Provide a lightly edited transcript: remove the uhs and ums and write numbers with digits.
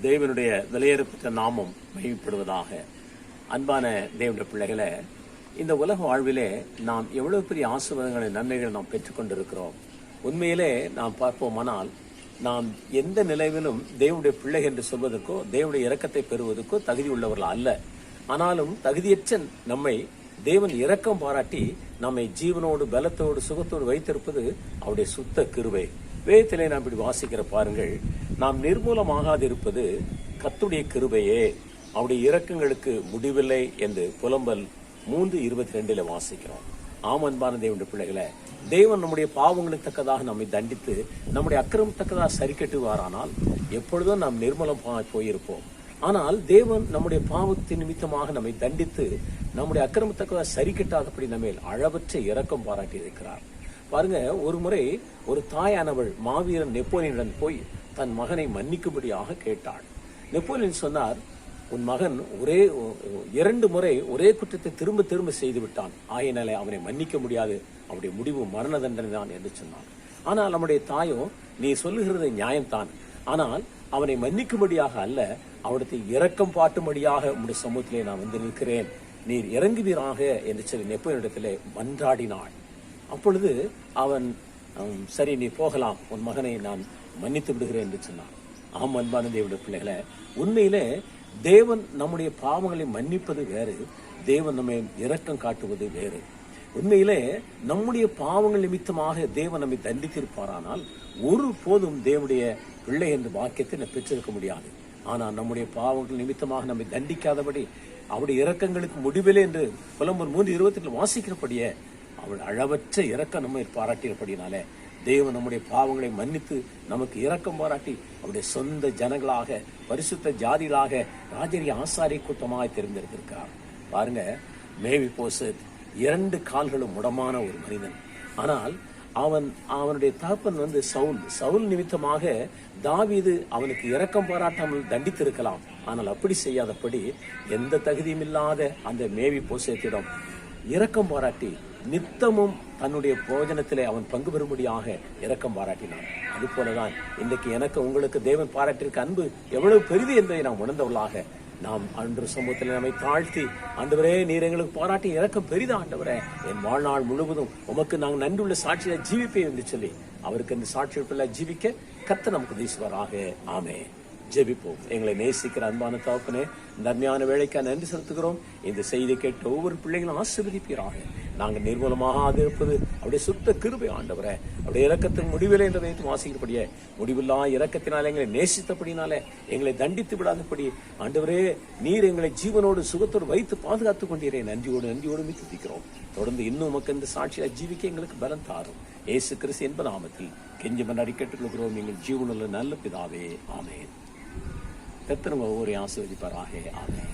தேவனுடைய விலையேறப்பட்ட நாமம் மகிமைப்படுவதாக. அன்பான தேவனுடைய பிள்ளைகளை, இந்த உலக வாழ்விலே நாம் எவ்வளவு பெரிய ஆசீர்வாதங்களை நன்மைகள் நாம் பெற்றுக்கொண்டிருக்கிறோம். உண்மையிலே நாம் பார்ப்போமானால் நாம் எந்த நிலையிலும் தேவனுடைய பிள்ளை என்று சொல்வதற்கோ தேவனுடைய இரக்கத்தை பெறுவதற்கோ தகுதி உள்ளவர்கள் அல்ல. ஆனாலும் தகுதியற்ற நம்மை தேவன் இரக்கம் பாராட்டி நம்மை ஜீவனோடு பலத்தோடு சுகத்தோடு வைத்திருப்பது அவருடைய சுத்த கிருபை. வேதத்திலே நாம் இப்படி வாசிக்கிற பாருங்கள், நாம் நிர்மூலமாகாதிருப்பது கர்த்தருடைய கிருபையே, அவருடைய இரக்கங்களுக்கு முடிவில்லை என்று புலம்பல் 3:22 வாசிக்கிறோம். அன்பான தேவனுடைய பிள்ளைகளை, தேவன் நம்முடைய பாவங்களுக்கு தக்கதாக நம்மை தண்டித்து நம்முடைய அக்கிரமம் தக்கதாக சரி கட்டுவாரானால் எப்பொழுதும் நாம் நிர்மூலமாக போயிருப்போம். ஆனால் தேவன் நம்முடைய பாவத்தின் நிமித்தமாக நம்மை தண்டித்து நம்முடைய அக்கிரமத்தக்கதாக சரி கட்டாதபடி நம்ம அளவற்ற இரக்கம் பாராட்டி இருக்கிறார். பாருங்க, ஒரு முறை ஒரு தாயானவள் மாவீரன் நெப்போலியனுடன் போய் தன் மகனை மன்னிக்கும்படியாக கேட்டாள். நெப்போலியன் சொன்னார், உன் மகன் 2 முறை ஒரே குற்றத்தை திரும்ப திரும்ப செய்து விட்டான், ஆகையினாலே அவனை மன்னிக்க முடியாது, அவருடைய முடிவு மரண தண்டனை தான் என்று சொன்னான். ஆனால் நம்முடைய தாயோ, நீ சொல்லுகிறது நியாயம்தான், ஆனால் அவனை மன்னிக்கும்படியாக அல்ல, அவனுக்கு இரக்கம் பாட்டும்படியாக உங்களுடைய சமூகத்திலே நான் வந்து நிற்கிறேன், நீர் இறங்குவீராக என்று சொல்லி நெப்போலியனிடத்திலே மன்றாடினாள். அப்பொழுது அவன், சரி நீ போகலாம், உன் மகனை நான் மன்னித்து விடுகிறேன் என்று சொன்னான். அன்பான தேவனுடைய பிள்ளைகளை, உண்மையிலே தேவன் நம்முடைய பாவங்களை மன்னிப்பது வேறு, தேவன் நம்மை இரக்கம் காட்டுவது வேறு. உண்மையிலே நம்முடைய பாவங்கள் நிமித்தமாக தேவன் நம்மை தண்டித்திருப்பாரானால் ஒரு போதும் தேவனுடைய பிள்ளை என்ற வாக்கியத்தை பெற்றிருக்க முடியாது. ஆனால் நம்முடைய பாவங்கள் நிமித்தமாக நம்மை தண்டிக்காதபடி அவருடைய இரக்கங்களுக்கு முடிவில்லை என்று புலம்பல் 3:22 வாசிக்கிறபடியே அவள் அளவற்ற இரக்கம் நம்மை பாராட்டியபடினாலே தேவன் நம்முடைய பாவங்களை மன்னித்து நமக்கு இரக்கம் பாராட்டி அவருடைய சொந்த ஜனங்களாக பரிசுத்த ஜாதிகளாக ராஜரிய ஆசாரிய கூட்டமாக தெரிந்திருக்கிறார். பாருங்க, மேவிபோசேத் 2 கால்களும் முடமான ஒரு மனிதன். ஆனால் அவனுடைய தகப்பன் சவுல் நிமித்தமாக தாவீது அவனுக்கு இரக்கம் பாராட்டாமல் தண்டித்திருக்கலாம். ஆனால் அப்படி செய்யாதபடி எந்த தகுதியும் இல்லாத அந்த மேவிபோசேத்திடம் இரக்கம் பாராட்டி நித்தமும் தன்னுடைய போஜனத்திலே அவன் பங்கு பெறும்படியாக இரக்கம் பாராட்டினான். அது போலதான் இன்றைக்கு எனக்கு உங்களுக்கு தேவன் பாராட்டியிருக்க அன்பு எவ்வளவு பெரிது என்பதை நாம் உணர்ந்தவர்களாக நாம் அன்று சமூகத்தில் நம்மை தாழ்த்தி, ஆண்டவரே நீர் எங்களுக்கு பாராட்டி இரக்கம் பெரிதா ஆண்டவரே, என் வாழ்நாள் முழுவதும் உமக்கு நாங்கள் நன்றியுள்ள சாட்சியை ஜீவிப்பேன் என்று சொல்லி அவருக்கு இந்த சாட்சியை ஜீவிக்க கர்த்தர் நமக்கு தீசுவராக. ஆமென். ஜெபிப்போம். எங்களை நேசிக்கிற அன்பான தகப்பனே, இந்த அருமையான வேலைக்காக நன்றி செலுத்துகிறோம். இந்த செய்தி கேட்ட ஒவ்வொரு பிள்ளைகளும் ஆசீர்வதிப்பீராக. நாங்கள் நிர்மூலமாக இருப்பது அவருடைய சுத்த கிருபை ஆண்டவரே, அவருடைய இரக்கத்தின் முடிவில்லை என்று வைத்து வாசிக்கிறபடியே முடிவில்லா இரக்கத்தினாலே எங்களை நேசித்தபடினாலே எங்களை தண்டித்து விடாதபடி ஆண்டவரே நீர் எங்களை ஜீவனோடு சுகத்தோடு வைத்து பாதுகாத்துக் கொண்டீரே. நன்றியோடு மித்திக்கிறோம். தொடர்ந்து இன்னும் உமக்கு இந்த சாட்சியை ஜீவிக்க எங்களுக்கு பலம் தாரும். இயேசு கிறிஸ்து என்ப நாமத்தில் கெஞ்சி மன்றாடி கேட்டுக்கொள்கிறோம் எங்கள் ஜீவனுள்ள நல்ல பிதாவே. ஆமென். கர்த்தர் ஒவ்வொரு ஆசீர்வதிப்பாராக. ஆமென்.